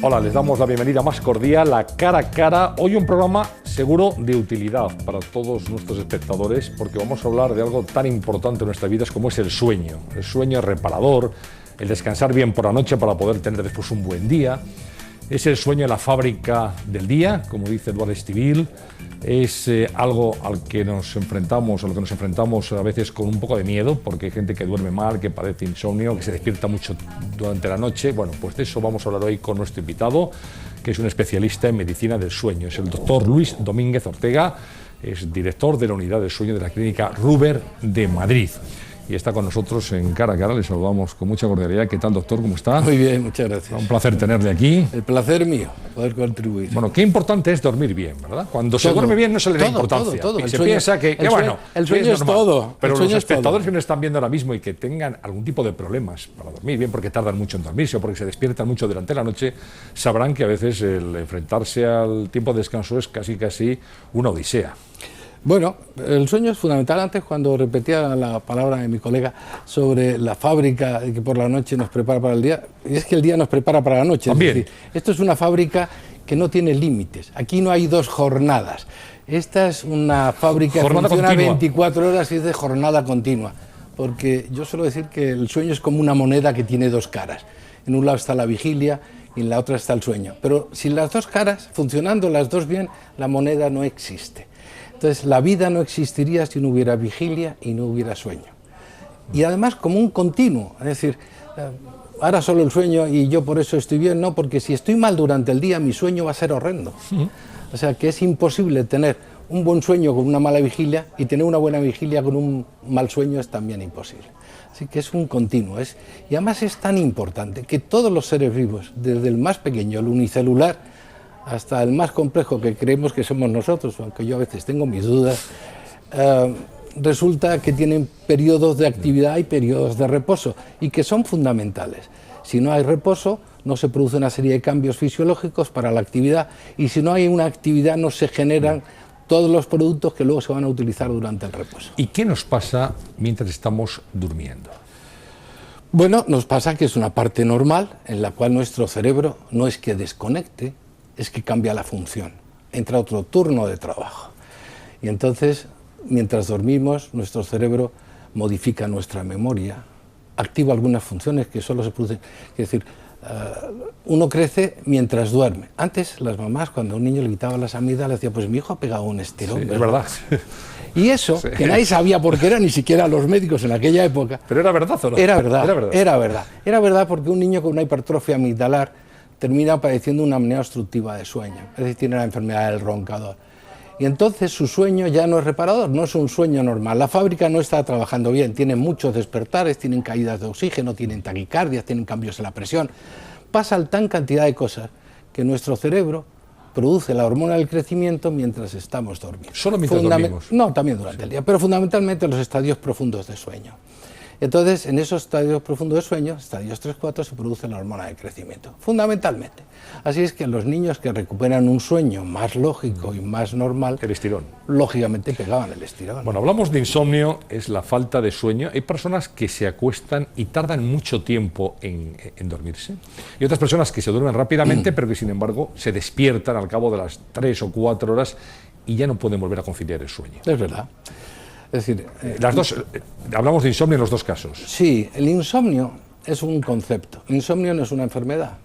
Hola, les damos la bienvenida más cordial a Cara a Cara. Hoy un programa seguro de utilidad para todos nuestros espectadores, porque vamos a hablar de algo tan importante en nuestras vidas como es el sueño. El sueño es reparador, el descansar bien por la noche para poder tener después un buen día. Es el sueño de la fábrica del día, como dice Eduard Stivil. Es algo al que nos enfrentamos a veces con un poco de miedo, porque hay gente que duerme mal, que padece insomnio, que se despierta mucho durante la noche. Bueno, pues de eso vamos a hablar hoy con nuestro invitado, que es un especialista en medicina del sueño. Es el doctor Luis Domínguez Ortega, es director de la unidad del sueño de la clínica Ruber de Madrid. Y está con nosotros en Cara a Cara, le saludamos con mucha cordialidad. ¿Qué tal, doctor? ¿Cómo está? Muy bien, muchas gracias. Un placer tenerle aquí. El placer mío, poder contribuir. Bueno, qué importante es dormir bien, ¿verdad? Cuando se duerme bien no se le da importancia. Todo. Y se piensa que bueno, el sueño es todo. Pero los espectadores que nos están viendo ahora mismo y que tengan algún tipo de problemas para dormir bien, porque tardan mucho en dormirse o porque se despiertan mucho durante la noche, sabrán que a veces el enfrentarse al tiempo de descanso es casi una odisea. Bueno, el sueño es fundamental. Antes, cuando repetía la palabra de mi colega sobre la fábrica que por la noche nos prepara para el día, y es que el día nos prepara para la noche. También. Es decir, esto es una fábrica que no tiene límites. Aquí no hay dos jornadas. Esta es una fábrica que funciona continua. 24 horas y es de jornada continua. Porque yo suelo decir que el sueño es como una moneda que tiene dos caras. En un lado está la vigilia y en la otra está el sueño. Pero sin las dos caras, funcionando las dos bien, la moneda no existe. Entonces, la vida no existiría si no hubiera vigilia y no hubiera sueño. Y además como un continuo, es decir, ahora solo el sueño y yo por eso estoy bien, no, porque si estoy mal durante el día, mi sueño va a ser horrendo. O sea, que es imposible tener un buen sueño con una mala vigilia y tener una buena vigilia con un mal sueño es también imposible. Así que es un continuo. Y además es tan importante que todos los seres vivos, desde el más pequeño, el unicelular, hasta el más complejo que creemos que somos nosotros, aunque yo a veces tengo mis dudas, resulta que tienen periodos de actividad y periodos de reposo, y que son fundamentales. Si no hay reposo, no se produce una serie de cambios fisiológicos para la actividad, y si no hay una actividad, no se generan todos los productos que luego se van a utilizar durante el reposo. ¿Y qué nos pasa mientras estamos durmiendo? Bueno, nos pasa que es una parte normal en la cual nuestro cerebro no es que desconecte, es que cambia la función, entra otro turno de trabajo. Y entonces, mientras dormimos, nuestro cerebro modifica nuestra memoria, activa algunas funciones que solo se producen. Es decir, uno crece mientras duerme. Antes, las mamás, cuando a un niño le quitaban las amígdalas, decían, pues mi hijo ha pegado un estirón. Sí, es verdad. Y eso, sí, que nadie sabía por qué era, ni siquiera los médicos en aquella época. ¿Pero era verdad o no? Era verdad. Era verdad porque un niño con una hipertrofia amigdalar termina padeciendo una apnea obstructiva de sueño, es decir, tiene la enfermedad del roncador. Y entonces su sueño ya no es reparador, no es un sueño normal. La fábrica no está trabajando bien, tienen muchos despertares, tienen caídas de oxígeno, tienen taquicardias, tienen cambios en la presión. Pasan tan cantidad de cosas que nuestro cerebro produce la hormona del crecimiento mientras estamos dormidos. ¿Solo mientras dormimos? No, también durante el día, pero fundamentalmente en los estadios profundos de sueño. Entonces, en esos estadios profundos de sueño, estadios 3-4, se produce la hormona de crecimiento, fundamentalmente. Así es que los niños que recuperan un sueño más lógico y más normal, el estirón, lógicamente pegaban el estirón. Bueno, hablamos de insomnio, es la falta de sueño. Hay personas que se acuestan y tardan mucho tiempo en dormirse, y otras personas que se duermen rápidamente, pero que sin embargo se despiertan al cabo de las 3 o 4 horas y ya no pueden volver a conciliar el sueño. Es verdad. Es decir, hablamos de insomnio en los dos casos. Sí, el insomnio es un concepto. El insomnio no es una enfermedad,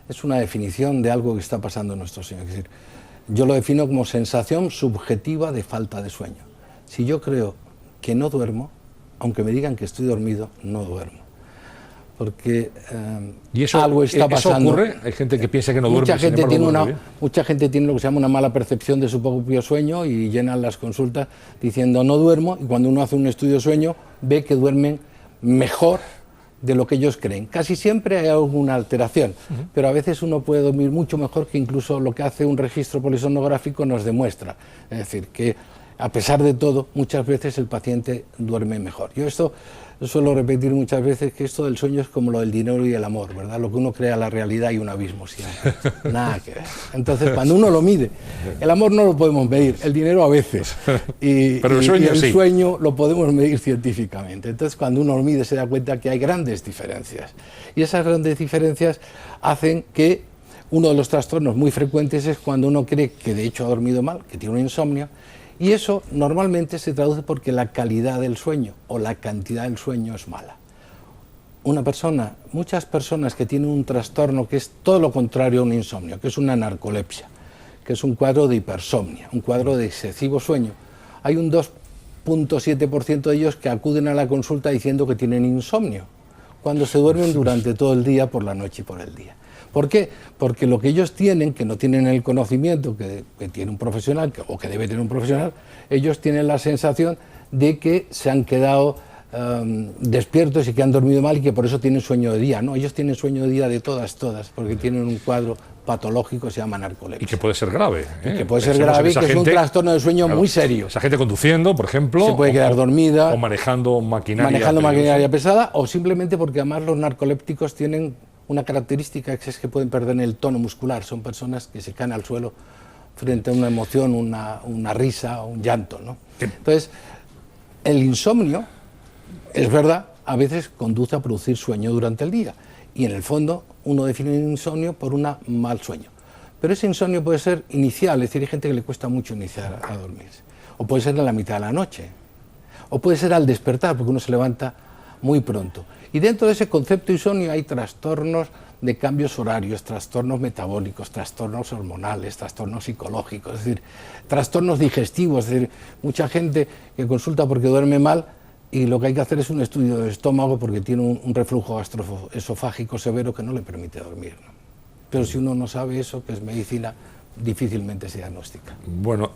es una definición de algo que está pasando en nuestro sueño. Es decir, yo lo defino como sensación subjetiva de falta de sueño. Si yo creo que no duermo, aunque me digan que estoy dormido, no duermo. Porque ¿y eso, algo está pasando. ¿Eso ocurre? Hay gente que piensa que no duerme. Mucha gente tiene lo que se llama una mala percepción de su propio sueño y llenan las consultas diciendo no duermo, y cuando uno hace un estudio de sueño ve que duermen mejor de lo que ellos creen. Casi siempre hay alguna alteración, pero a veces uno puede dormir mucho mejor que incluso lo que hace un registro polisomnográfico nos demuestra. Es decir, que a pesar de todo, muchas veces el paciente duerme mejor. Yo suelo repetir muchas veces que esto del sueño es como lo del dinero y el amor, ¿verdad? Lo que uno crea la realidad y un abismo siempre. Nada que ver. Entonces, cuando uno lo mide, el amor no lo podemos medir, el dinero a veces. Pero el sueño lo podemos medir científicamente. Entonces, cuando uno lo mide, se da cuenta que hay grandes diferencias. Y esas grandes diferencias hacen que Uno de los trastornos muy frecuentes es cuando uno cree que de hecho ha dormido mal, que tiene un insomnio, y eso normalmente se traduce porque la calidad del sueño o la cantidad del sueño es mala. Muchas personas que tienen un trastorno que es todo lo contrario a un insomnio, que es una narcolepsia, que es un cuadro de hipersomnia, un cuadro de excesivo sueño, hay un 2,7% de ellos que acuden a la consulta diciendo que tienen insomnio, cuando se duermen durante todo el día, por la noche y por el día. ¿Por qué? Porque lo que ellos tienen, que no tienen el conocimiento que tiene un profesional, o que debe tener un profesional, ellos tienen la sensación de que se han quedado despiertos y que han dormido mal y que por eso tienen sueño de día. No, ellos tienen sueño de día de todas, porque tienen un cuadro patológico, se llama narcolepsia. Y que puede ser grave. Y que puede ser grave y que es un trastorno de sueño muy serio. Esa gente conduciendo, por ejemplo. Se puede quedar dormida. O manejando maquinaria pesada, o simplemente porque además los narcolépticos tienen una característica que es que pueden perder el tono muscular. Son personas que se caen al suelo frente a una emoción, una risa, un llanto, ¿no? Entonces, el insomnio, es verdad, a veces conduce a producir sueño durante el día. Y en el fondo, uno define el insomnio por un mal sueño. Pero ese insomnio puede ser inicial, es decir, hay gente que le cuesta mucho iniciar a dormirse. O puede ser en la mitad de la noche. O puede ser al despertar, porque uno se levanta muy pronto. Y dentro de ese concepto de insomnio hay trastornos de cambios horarios, trastornos metabólicos, trastornos hormonales, trastornos psicológicos, es decir, trastornos digestivos. Es decir, mucha gente que consulta porque duerme mal y lo que hay que hacer es un estudio del estómago porque tiene un reflujo gastroesofágico severo que no le permite dormir, ¿no? Pero si uno no sabe eso, que es medicina, difícilmente se diagnostica. Bueno,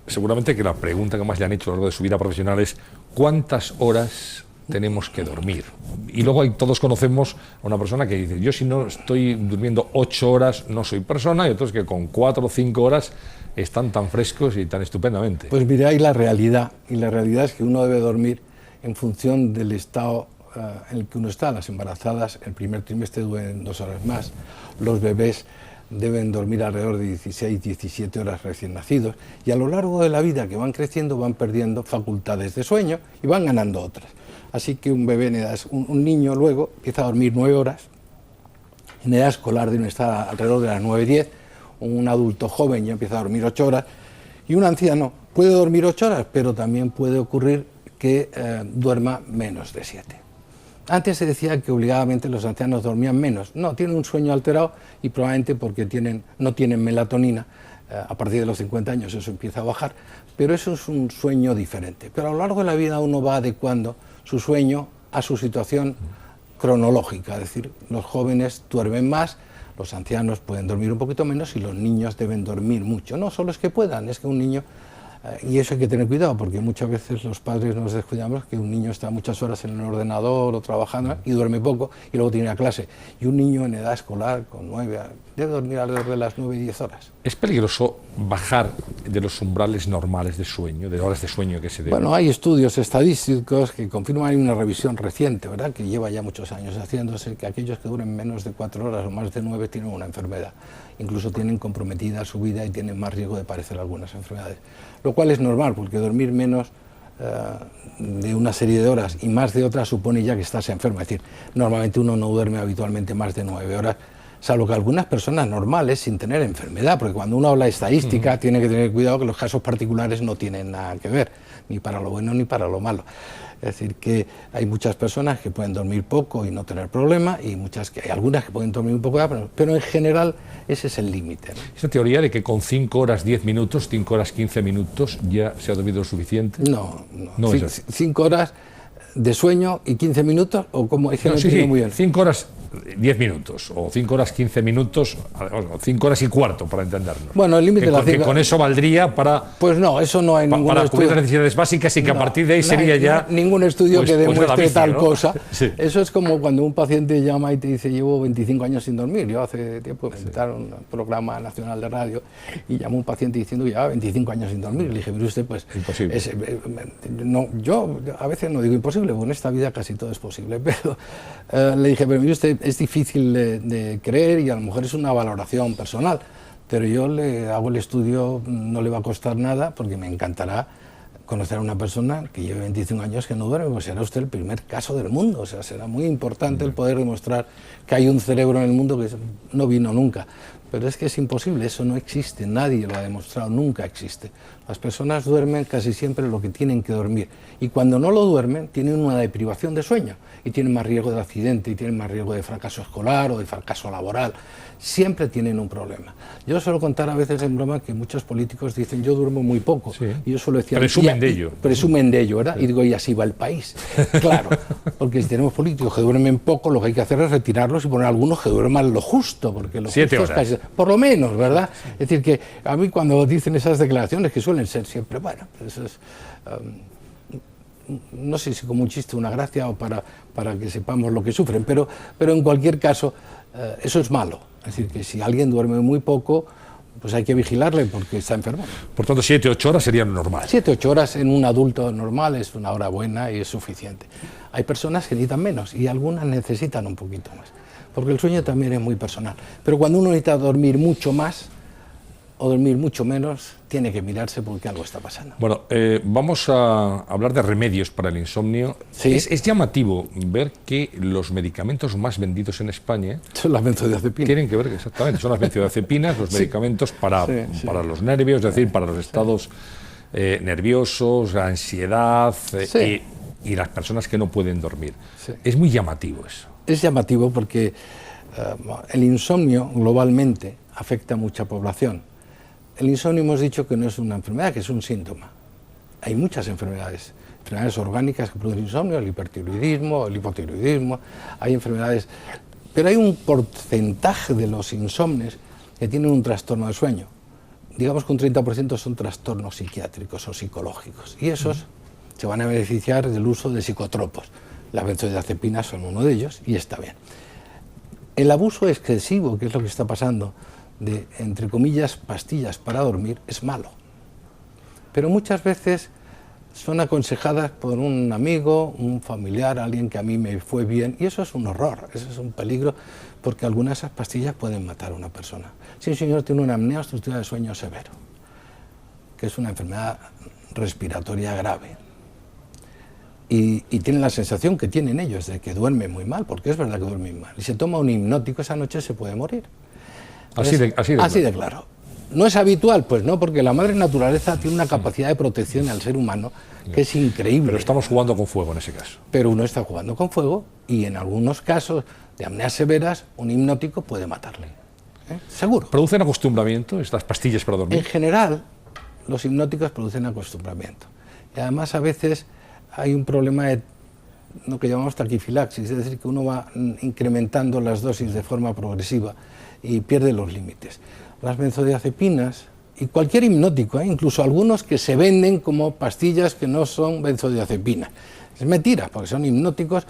seguramente que la pregunta que más le han hecho a lo largo de su vida profesional es ¿cuántas horas tenemos que dormir? Y luego todos conocemos a una persona que dice, yo si no estoy durmiendo 8 horas no soy persona, y otros que con 4 o 5 horas están tan frescos y tan estupendamente. Pues mire, hay la realidad, y la realidad es que uno debe dormir en función del estado en el que uno está. Las embarazadas el primer trimestre duermen 2 horas más, los bebés deben dormir alrededor de 16, 17 horas recién nacidos, y a lo largo de la vida que van creciendo van perdiendo facultades de sueño y van ganando otras. Así que un bebé en edad, un niño luego empieza a dormir 9 horas, en edad escolar debe estar alrededor de las 9, 10, un adulto joven ya empieza a dormir 8 horas, y un anciano puede dormir 8 horas, pero también puede ocurrir que duerma menos de 7. Antes se decía que obligadamente los ancianos dormían menos. No, tienen un sueño alterado y probablemente porque no tienen melatonina. A partir de los 50 años eso empieza a bajar, pero eso es un sueño diferente. Pero a lo largo de la vida uno va adecuando su sueño a su situación cronológica, es decir, los jóvenes duermen más, los ancianos pueden dormir un poquito menos y los niños deben dormir mucho. No solo es que puedan, es que un niño... Y eso hay que tener cuidado, porque muchas veces los padres nos descuidamos que un niño está muchas horas en el ordenador o trabajando y duerme poco y luego tiene la clase. Y un niño en edad escolar, con 9, debe dormir alrededor de las 9 y 10 horas. ¿Es peligroso bajar de los umbrales normales de sueño, de horas de sueño que se deben? Bueno, hay estudios estadísticos que confirman, hay una revisión reciente, ¿verdad?, que lleva ya muchos años haciéndose, que aquellos que duermen menos de 4 horas o más de 9 tienen una enfermedad. Incluso tienen comprometida su vida y tienen más riesgo de padecer algunas enfermedades. Lo cual es normal, porque dormir menos de una serie de horas y más de otras supone ya que estás enfermo. Es decir, normalmente uno no duerme habitualmente más de 9 horas, salvo que algunas personas normales sin tener enfermedad, porque cuando uno habla de estadística tiene que tener cuidado que los casos particulares no tienen nada que ver, ni para lo bueno ni para lo malo. Es decir, que hay muchas personas que pueden dormir poco y no tener problema, y hay algunas que pueden dormir un poco, pero en general ese es el límite, ¿no? ¿Esa teoría de que con 5 horas 10 minutos, 5 horas 15 minutos ya se ha dormido lo suficiente? No. 5 horas de sueño y 15 minutos, o como es que no entiendo muy bien. 5 horas 10 minutos, o 5 horas 15 minutos, 5 horas y cuarto, para entendernos. Bueno, el límite de la 5... Que con eso valdría para... Pues no, eso no hay ningún estudio. Para cubrir las necesidades básicas y que a partir de ahí sería ya... Ningún estudio que demuestre tal cosa. Sí. Eso es como cuando un paciente llama y te dice, llevo 25 años sin dormir. Yo hace tiempo me invitaron a un programa nacional de radio y llamó un paciente diciendo que llevaba 25 años sin dormir. Le dije, mire usted, pues... Imposible. Yo a veces no digo imposible, porque en esta vida casi todo es posible, pero le dije, pero mire usted, es difícil de creer y a lo mejor es una valoración personal, pero yo le hago el estudio, no le va a costar nada, porque me encantará conocer a una persona que lleve 25 años que no duerme, pues será usted el primer caso del mundo. O sea, será muy importante el poder demostrar que hay un cerebro en el mundo que no vino nunca, Pero es que es imposible, eso no existe, nadie lo ha demostrado, nunca existe. Las personas duermen casi siempre lo que tienen que dormir, y cuando no lo duermen tienen una deprivación de sueño, y tienen más riesgo de accidente, y tienen más riesgo de fracaso escolar o de fracaso laboral. Siempre tienen un problema. Yo suelo contar a veces en broma que muchos políticos dicen yo duermo muy poco, sí. Y yo suelo decir... Presumen de ello. Presumen de ello, ¿verdad? Sí. Y digo, y así va el país. Claro, porque si tenemos políticos que duermen poco, lo que hay que hacer es retirarlos y poner algunos que duerman lo justo, porque lo 7 justo horas. Es casi, por lo menos, ¿verdad? Sí. Es decir, que a mí cuando dicen esas declaraciones, que suelen ser siempre, bueno, pues eso es... no sé si como un chiste, una gracia o para que sepamos lo que sufren, pero en cualquier caso eso es malo. Es decir, que si alguien duerme muy poco, pues hay que vigilarle porque está enfermo. Por tanto, 7 o 8 horas serían normal. 7 o 8 horas en un adulto normal es una hora buena y es suficiente. Hay personas que necesitan menos y algunas necesitan un poquito más, porque el sueño también es muy personal. Pero cuando uno necesita dormir mucho más o dormir mucho menos, tiene que mirarse porque algo está pasando. Bueno, vamos a hablar de remedios para el insomnio. Sí. Es llamativo ver que los medicamentos más vendidos en España son las benzodiazepinas. Tienen que ver, exactamente, son las benzodiazepinas, los medicamentos para los nervios, es decir, para los estados nerviosos, la ansiedad y las personas que no pueden dormir. Sí. Es muy llamativo eso. Es llamativo porque el insomnio globalmente afecta a mucha población. El insomnio hemos dicho que no es una enfermedad, que es un síntoma. Hay muchas enfermedades orgánicas que producen insomnio, el hipertiroidismo, el hipotiroidismo, hay enfermedades, pero hay un porcentaje de los insomnes que tienen un trastorno de sueño. Digamos que un 30% son trastornos psiquiátricos o psicológicos, y esos se van a beneficiar del uso de psicotropos. Las benzodiazepinas son uno de ellos, y está bien. El abuso excesivo, que es lo que está pasando, de, entre comillas, pastillas para dormir, es malo. Pero muchas veces son aconsejadas por un amigo, un familiar, alguien que a mí me fue bien, y eso es un horror, eso es un peligro, porque algunas de esas pastillas pueden matar a una persona. Si un señor tiene una apnea obstructiva de sueño severo, que es una enfermedad respiratoria grave, y tiene la sensación que tienen ellos de que duermen muy mal, porque es verdad que duermen mal, y se toma un hipnótico esa noche, se puede morir. Así de claro. ¿No es habitual? Pues no, porque la madre naturaleza tiene una capacidad de protección al ser humano que es increíble. Pero estamos jugando con fuego en ese caso. Pero uno está jugando con fuego y en algunos casos de apneas severas un hipnótico puede matarle. Seguro. ¿Producen acostumbramiento estas pastillas para dormir? En general, los hipnóticos producen acostumbramiento. Y además a veces hay un problema de lo que llamamos taquifilaxis, es decir, que uno va incrementando las dosis de forma progresiva y pierde los límites. Las benzodiazepinas y cualquier hipnótico, incluso algunos que se venden como pastillas que no son benzodiazepinas. Es mentira, porque son hipnóticos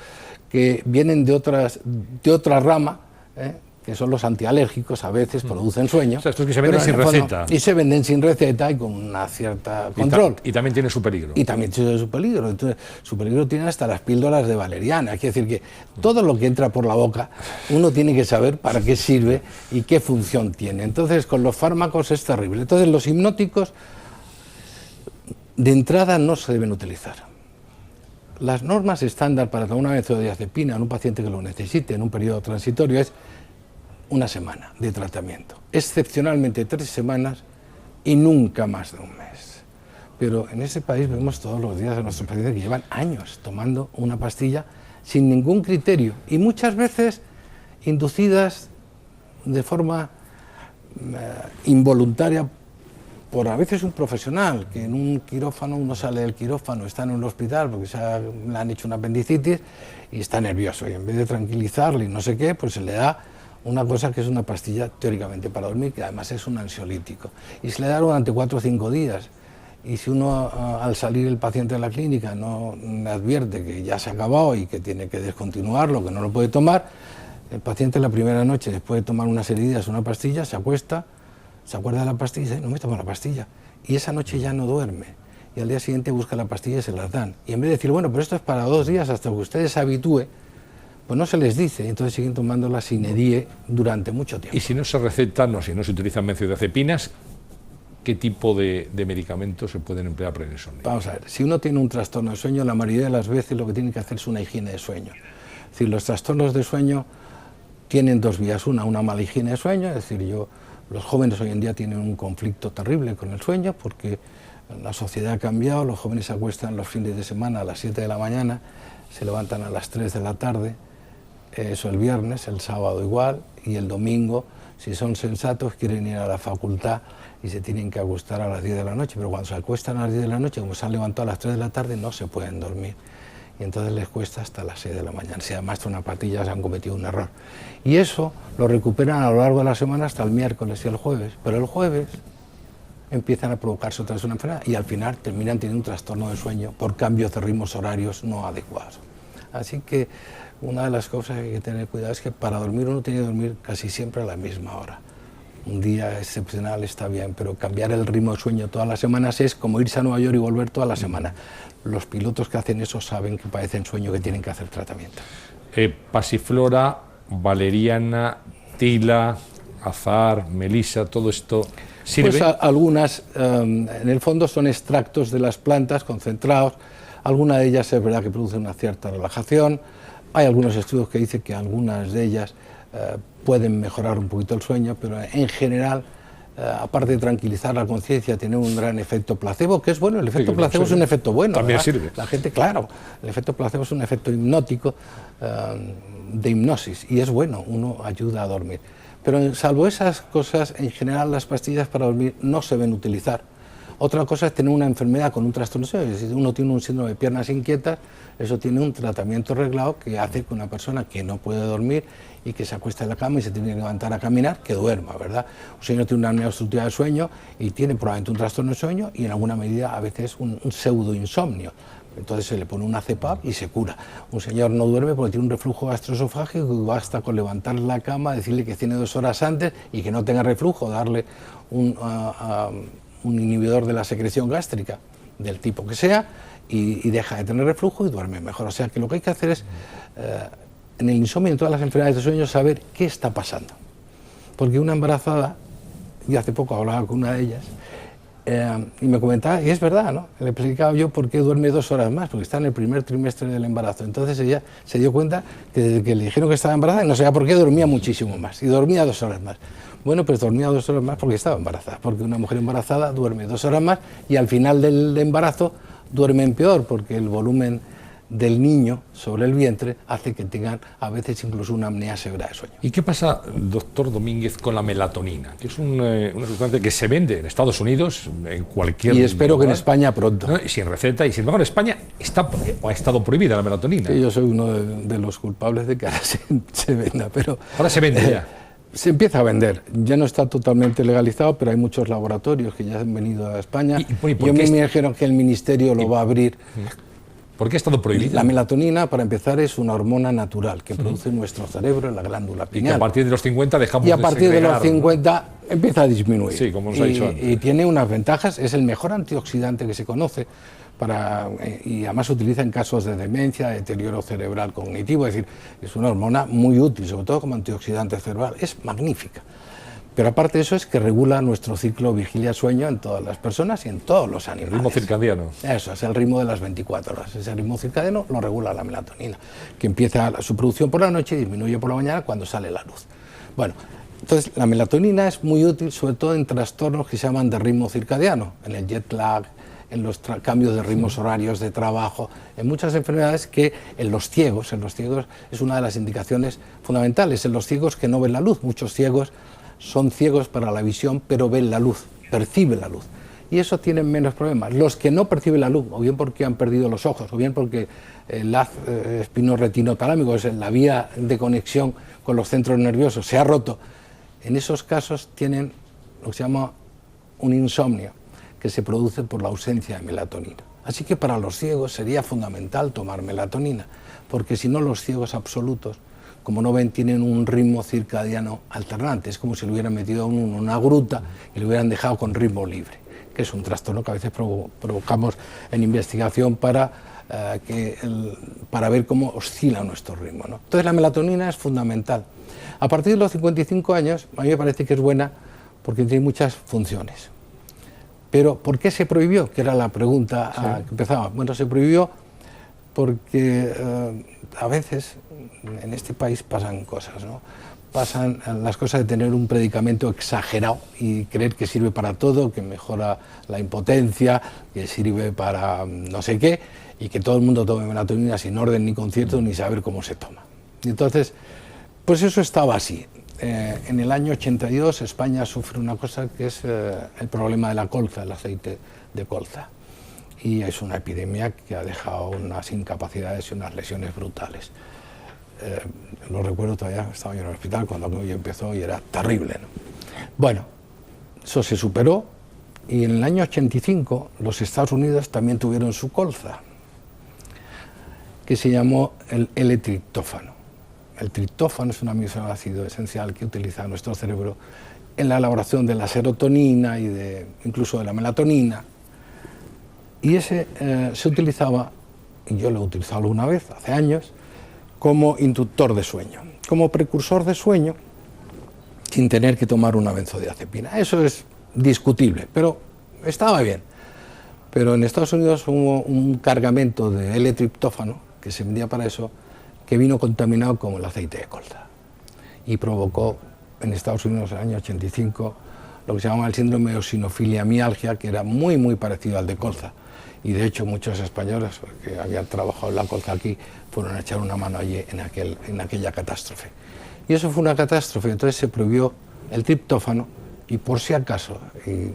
que vienen de otra rama, que son los antialérgicos, a veces producen sueño. O sea, estos que se venden sin receta. Y se venden sin receta y con una cierta control. Y también tiene su peligro. Y también tiene su peligro. Entonces, su peligro tiene hasta las píldoras de valeriana. Quiere decir que todo lo que entra por la boca, uno tiene que saber para qué sirve y qué función tiene. Entonces, con los fármacos es terrible. Entonces, los hipnóticos, de entrada, no se deben utilizar. Las normas estándar para tomar una benzodiazepina en un paciente que lo necesite en un periodo transitorio es 1 semana de tratamiento, excepcionalmente 3 semanas y nunca más de un mes. Pero en ese país vemos todos los días a nuestros pacientes que llevan años tomando una pastilla sin ningún criterio y muchas veces inducidas de forma involuntaria por a veces un profesional, que en un quirófano uno sale del quirófano, está en un hospital porque le han hecho una apendicitis y está nervioso y en vez de tranquilizarle y no sé qué, pues se le da una cosa que es una pastilla teóricamente para dormir, que además es un ansiolítico. Y se le da durante 4 o 5 días. Y si uno, al salir el paciente de la clínica, no advierte que ya se ha acabado y que tiene que descontinuarlo, que no lo puede tomar, el paciente la primera noche, después de tomar unas heridas, una pastilla, se acuesta, se acuerda de la pastilla y dice, no me tomo la pastilla. Y esa noche ya no duerme. Y al día siguiente busca la pastilla y se la dan. Y en vez de decir, bueno, pero esto es para 2 días hasta que ustedes se habitúe, pues no se les dice, entonces siguen tomándola sin edie durante mucho tiempo. Y si no se recetan, si no se utilizan benzodiazepinas, ¿qué tipo de medicamentos se pueden emplear para el insomnio? Vamos a ver, si uno tiene un trastorno de sueño, la mayoría de las veces lo que tiene que hacer es una higiene de sueño. Es decir, los trastornos de sueño tienen 2 vías, una mala higiene de sueño, es decir, yo Los jóvenes hoy en día tienen un conflicto terrible con el sueño porque la sociedad ha cambiado, los jóvenes se acuestan los fines de semana a las 7 de la mañana, se levantan a las 3 de la tarde, eso el viernes, el sábado igual, y el domingo, si son sensatos, quieren ir a la facultad y se tienen que acostar a las 10 de la noche, pero cuando se acuestan a las 10 de la noche, como se han levantado a las 3 de la tarde, no se pueden dormir. Y entonces les cuesta hasta las 6 de la mañana. Si además son una patilla, se han cometido un error. Y eso lo recuperan a lo largo de la semana hasta el miércoles y el jueves. Pero el jueves empiezan a provocarse otra vez una enfermedad y al final terminan teniendo un trastorno de sueño por cambios de ritmos horarios no adecuados. Así que una de las cosas que hay que tener cuidado es que para dormir uno tiene que dormir casi siempre a la misma hora. Un día excepcional está bien, pero cambiar el ritmo de sueño todas las semanas es como irse a Nueva York y volver toda la semana. Los pilotos que hacen eso saben que padecen sueño, que tienen que hacer tratamiento. Pasiflora, valeriana, tila, azahar, melisa, todo esto sirve. Pues algunas, en el fondo son extractos de las plantas concentrados. Algunas de ellas es verdad que producen una cierta relajación. Hay algunos estudios que dicen que algunas de ellas pueden mejorar un poquito el sueño, pero en general, aparte de tranquilizar la conciencia, tiene un gran efecto placebo, que es bueno. El efecto placebo es un efecto bueno. También ¿verdad? sirve. La gente, claro, el efecto placebo es un efecto hipnótico, de hipnosis, y es bueno, uno ayuda a dormir. Pero salvo esas cosas, en general las pastillas para dormir no se ven utilizar. Otra cosa es tener una enfermedad con un trastorno serio. Si uno tiene un síndrome de piernas inquietas, eso tiene un tratamiento reglado que hace que una persona que no puede dormir y que se acuesta en la cama y se tiene que levantar a caminar, que duerma, ¿verdad? Un señor tiene una apnea obstructiva del sueño y tiene probablemente un trastorno de sueño y en alguna medida a veces un pseudo insomnio. Entonces se le pone una CPAP y se cura. Un señor no duerme porque tiene un reflujo gastroesofágico y basta con levantarle la cama, decirle que tiene 2 horas antes y que no tenga reflujo, darle un inhibidor de la secreción gástrica del tipo que sea y deja de tener reflujo y duerme mejor. O sea que lo que hay que hacer es, en el insomnio y en todas las enfermedades de sueño, saber qué está pasando. Porque una embarazada, y hace poco hablaba con una de ellas, y me comentaba, y es verdad, ¿no? Le explicaba yo por qué duerme 2 horas más, porque está en el primer trimestre del embarazo. Entonces ella se dio cuenta que desde que le dijeron que estaba embarazada, y no sabía por qué, dormía muchísimo más, y dormía 2 horas más. Bueno, pues dormía 2 horas más porque estaba embarazada, porque una mujer embarazada duerme 2 horas más y al final del embarazo duermen peor, porque el volumen del niño sobre el vientre hace que tengan a veces incluso una apnea severa de sueño. ¿Y qué pasa, doctor Domínguez, con la melatonina? Que es una sustancia que se vende en Estados Unidos, en cualquier Y espero lugar, que en España pronto. ¿no? Sin receta, y sin embargo en España ha estado prohibida la melatonina. Sí, yo soy uno de los culpables de que ahora se venda, pero... Ahora se vende ya. Se empieza a vender, ya no está totalmente legalizado, pero hay muchos laboratorios que ya han venido a España. Yo me dijeron que el Ministerio lo va a abrir. ¿Por qué ha estado prohibida? La melatonina, para empezar, es una hormona natural que produce nuestro cerebro en la glándula pineal. Y que a partir de los 50 dejamos de segregar. Y a partir de los 50 ¿no? empieza a disminuir. Sí, como nos ha dicho antes. Y tiene unas ventajas, es el mejor antioxidante que se conoce, y además se utiliza en casos de demencia, de deterioro cerebral cognitivo, es decir, es una hormona muy útil, sobre todo como antioxidante cerebral, es magnífica. Pero aparte de eso es que regula nuestro ciclo vigilia-sueño en todas las personas y en todos los animales. El ritmo circadiano. Eso, es el ritmo de las 24 horas. Ese ritmo circadiano lo regula la melatonina, que empieza su producción por la noche y disminuye por la mañana cuando sale la luz. Bueno, entonces la melatonina es muy útil sobre todo en trastornos que se llaman de ritmo circadiano, en el jet lag, en los cambios de ritmos horarios de trabajo, en muchas enfermedades que en los ciegos es una de las indicaciones fundamentales, en los ciegos que no ven la luz. Muchos ciegos son ciegos para la visión, pero ven la luz, perciben la luz. Y eso tienen menos problemas. Los que no perciben la luz, o bien porque han perdido los ojos, o bien porque el haz espinoretinotalámico, es la vía de conexión con los centros nerviosos, se ha roto, en esos casos tienen lo que se llama un insomnio, que se produce por la ausencia de melatonina. Así que para los ciegos sería fundamental tomar melatonina, porque si no los ciegos absolutos, como no ven, tienen un ritmo circadiano alternante, es como si le hubieran metido en una gruta y le hubieran dejado con ritmo libre, que es un trastorno que a veces provocamos en investigación para ver cómo oscila nuestro ritmo, ¿no? Entonces la melatonina es fundamental. A partir de los 55 años, a mí me parece que es buena porque tiene muchas funciones. Pero ¿por qué se prohibió? Que era la pregunta que empezaba. Bueno, se prohibió porque a veces en este país pasan cosas, ¿no? pasan las cosas de tener un predicamento exagerado y creer que sirve para todo, que mejora la impotencia, que sirve para no sé qué, y que todo el mundo tome melatonina sin orden ni concierto ni saber cómo se toma. Y entonces, pues eso estaba así. En el año 82 España sufre una cosa que es el problema de la colza, el aceite de colza. Y es una epidemia que ha dejado unas incapacidades y unas lesiones brutales. Lo recuerdo todavía, estaba yo en el hospital cuando aquello empezó y era terrible, ¿no? Bueno, eso se superó y en el año 85 los Estados Unidos también tuvieron su colza, que se llamó el L-triptófano. El triptófano es un aminoácido esencial que utiliza nuestro cerebro en la elaboración de la serotonina y incluso de la melatonina. Y ese se utilizaba, y yo lo he utilizado alguna vez, hace años, como inductor de sueño, como precursor de sueño, sin tener que tomar una benzodiazepina. Eso es discutible, pero estaba bien. Pero en Estados Unidos hubo un cargamento de L-triptófano, que se vendía para eso, que vino contaminado con el aceite de colza. Y provocó en Estados Unidos en el año 85 lo que se llamaba el síndrome de eosinofilia mialgia, que era muy, muy parecido al de colza. Y de hecho muchos españoles que habían trabajado en la colza aquí fueron a echar una mano allí en aquella catástrofe. Y eso fue una catástrofe, entonces se prohibió el triptófano y por si acaso, y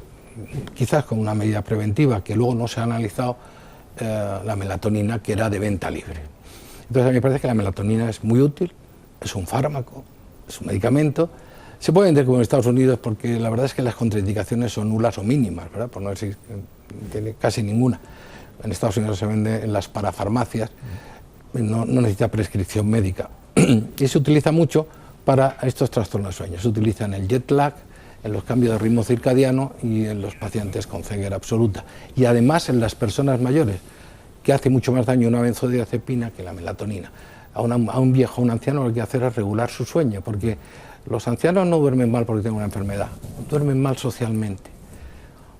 quizás con una medida preventiva que luego no se ha analizado, la melatonina, que era de venta libre. Entonces a mí me parece que la melatonina es muy útil, es un fármaco, es un medicamento. Se puede vender como en Estados Unidos porque la verdad es que las contraindicaciones son nulas o mínimas, ¿verdad? Por no decir que tiene casi ninguna. En Estados Unidos se vende en las parafarmacias, no necesita prescripción médica. Y se utiliza mucho para estos trastornos de sueño. Se utiliza en el jet lag, en los cambios de ritmo circadiano y en los pacientes con ceguera absoluta. Y además en las personas mayores, que hace mucho más daño una benzodiazepina que la melatonina. A un viejo, a un anciano, lo que hay que hacer es regular su sueño, porque los ancianos no duermen mal porque tienen una enfermedad, duermen mal socialmente.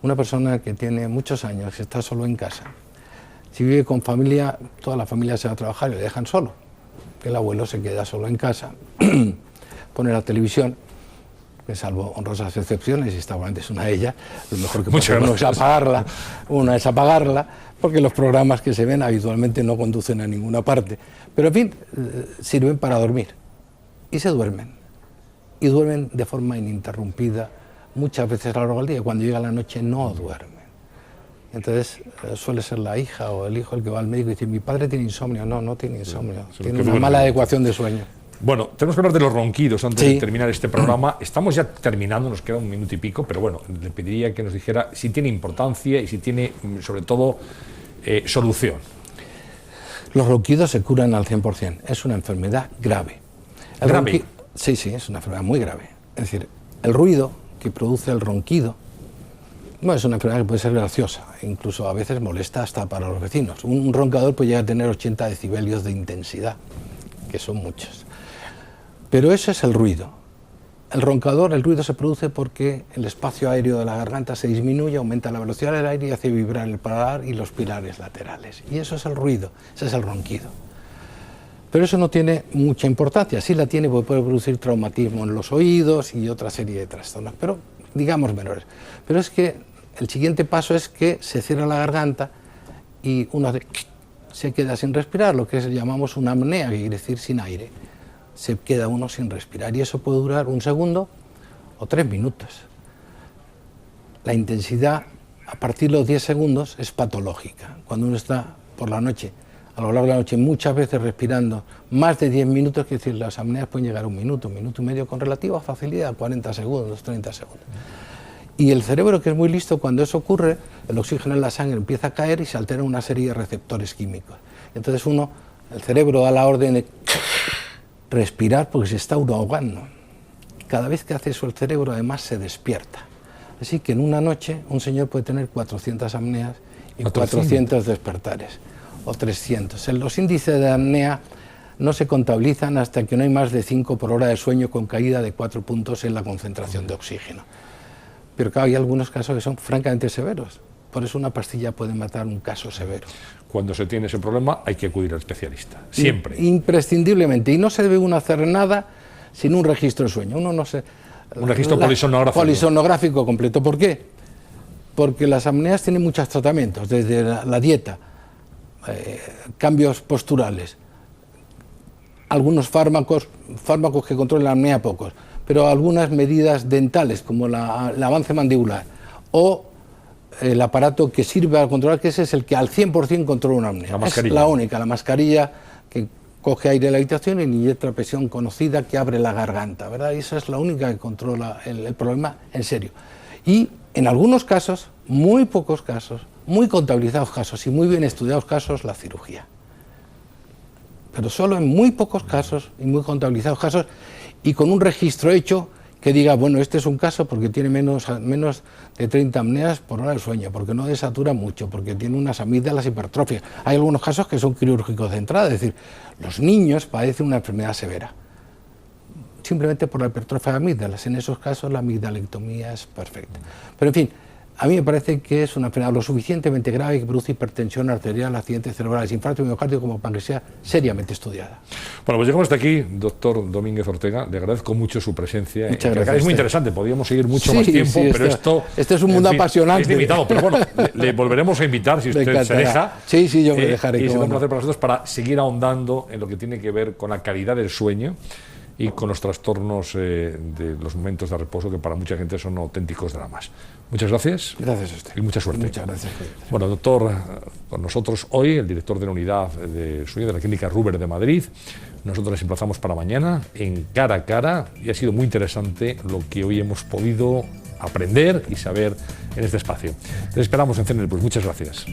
Una persona que tiene muchos años, que está solo en casa, si vive con familia, toda la familia se va a trabajar y le dejan solo. El abuelo se queda solo en casa, pone la televisión, que salvo honrosas excepciones, y esta obviamente es una de ellas, lo mejor que puede hacer uno es apagarla, porque los programas que se ven habitualmente no conducen a ninguna parte. Pero en fin, sirven para dormir. Y se duermen. Y duermen de forma ininterrumpida, muchas veces a lo largo del día. Cuando llega la noche no duermen. Entonces suele ser la hija o el hijo el que va al médico y dice: mi padre tiene insomnio. No, no tiene insomnio, tiene una mala adecuación de sueño. Bueno, tenemos que hablar de los ronquidos antes de terminar este programa. Estamos ya terminando, nos queda un minuto y pico, pero bueno, le pediría que nos dijera si tiene importancia y si tiene, sobre todo, solución. Los ronquidos se curan al 100%. Es una enfermedad grave. ¿Grave? Sí, es una enfermedad muy grave. Es decir, el ruido que produce el ronquido, bueno, es una enfermedad que puede ser graciosa, incluso a veces molesta hasta para los vecinos. Un roncador puede llegar a tener 80 decibelios de intensidad, que son muchos. Pero eso es el ruido. El roncador, el ruido se produce porque el espacio aéreo de la garganta se disminuye, aumenta la velocidad del aire y hace vibrar el paladar y los pilares laterales. Y eso es el ruido, ese es el ronquido. Pero eso no tiene mucha importancia. Sí la tiene porque puede producir traumatismo en los oídos y otra serie de trastornos, pero digamos menores. Pero es que el siguiente paso es que se cierra la garganta y uno se queda sin respirar, lo que llamamos una apnea, que quiere decir sin aire. Se queda uno sin respirar y eso puede durar 1 segundo o 3 minutos. La intensidad a partir de los 10 segundos es patológica. Cuando uno está por la noche, a lo largo de la noche, muchas veces respirando más de 10 minutos, quiere decir, las apneas pueden llegar a 1 minuto, 1 minuto y medio con relativa facilidad, 40 segundos, 30 segundos. Y el cerebro, que es muy listo, cuando eso ocurre, el oxígeno en la sangre empieza a caer y se altera una serie de receptores químicos. Entonces el cerebro da la orden de respirar porque se está uno ahogando. Cada vez que hace eso el cerebro además se despierta. Así que en una noche un señor puede tener 400 apneas y 400 despertares, o 300. Los índices de apnea no se contabilizan hasta que no hay más de 5 por hora de sueño con caída de 4 puntos en la concentración de oxígeno. Pero claro, hay algunos casos que son francamente severos. Por eso una pastilla puede matar un caso severo. Cuando se tiene ese problema hay que acudir al especialista, siempre. Imprescindiblemente. Y no se debe uno hacer nada sin un registro de sueño. Uno no se... Un registro polisomnográfico. Polisomnográfico completo. ¿Por qué? Porque las apneas tienen muchos tratamientos, desde la dieta, cambios posturales, algunos fármacos que controlan la apnea, pocos, pero algunas medidas dentales, como el avance mandibular, o el aparato que sirve para controlar, que ese es el que al 100% controla una apnea. Es la única, la mascarilla que coge aire de la habitación y inyecta presión conocida que abre la garganta, ¿verdad? Y esa es la única que controla el problema en serio. Y en algunos casos, muy pocos casos, muy contabilizados casos y muy bien estudiados casos, la cirugía. Pero solo en muy pocos casos y muy contabilizados casos y con un registro hecho que diga, bueno, este es un caso porque tiene menos de 30 apneas por hora de sueño, porque no desatura mucho, porque tiene unas amígdalas hipertrofias. Hay algunos casos que son quirúrgicos de entrada, es decir, los niños padecen una enfermedad severa, simplemente por la hipertrofia de amígdalas. En esos casos la amigdalectomía es perfecta. Pero en fin, a mí me parece que es una enfermedad lo suficientemente grave que produce hipertensión arterial, accidentes cerebrales, infarto miocardio como para que sea seriamente estudiada. Bueno, pues llegamos hasta aquí, doctor Domínguez Ortega. Le agradezco mucho su presencia. Muchas gracias. Es muy interesante, podríamos seguir mucho más tiempo, pero este es un mundo apasionante. Es limitado, pero bueno, le volveremos a invitar si usted se deja. Sí, yo me dejaré. Y será un placer para nosotros para seguir ahondando en lo que tiene que ver con la calidad del sueño y con los trastornos de los momentos de reposo, que para mucha gente son auténticos dramas. Muchas gracias. Gracias a usted. Y mucha suerte. Muchas gracias. Bueno, doctor, con nosotros hoy el director de la unidad de sueño de la Clínica Ruber de Madrid. Nosotros les emplazamos para mañana en Cara a Cara, y ha sido muy interesante lo que hoy hemos podido aprender y saber en este espacio. Les esperamos en CNL+. Muchas gracias.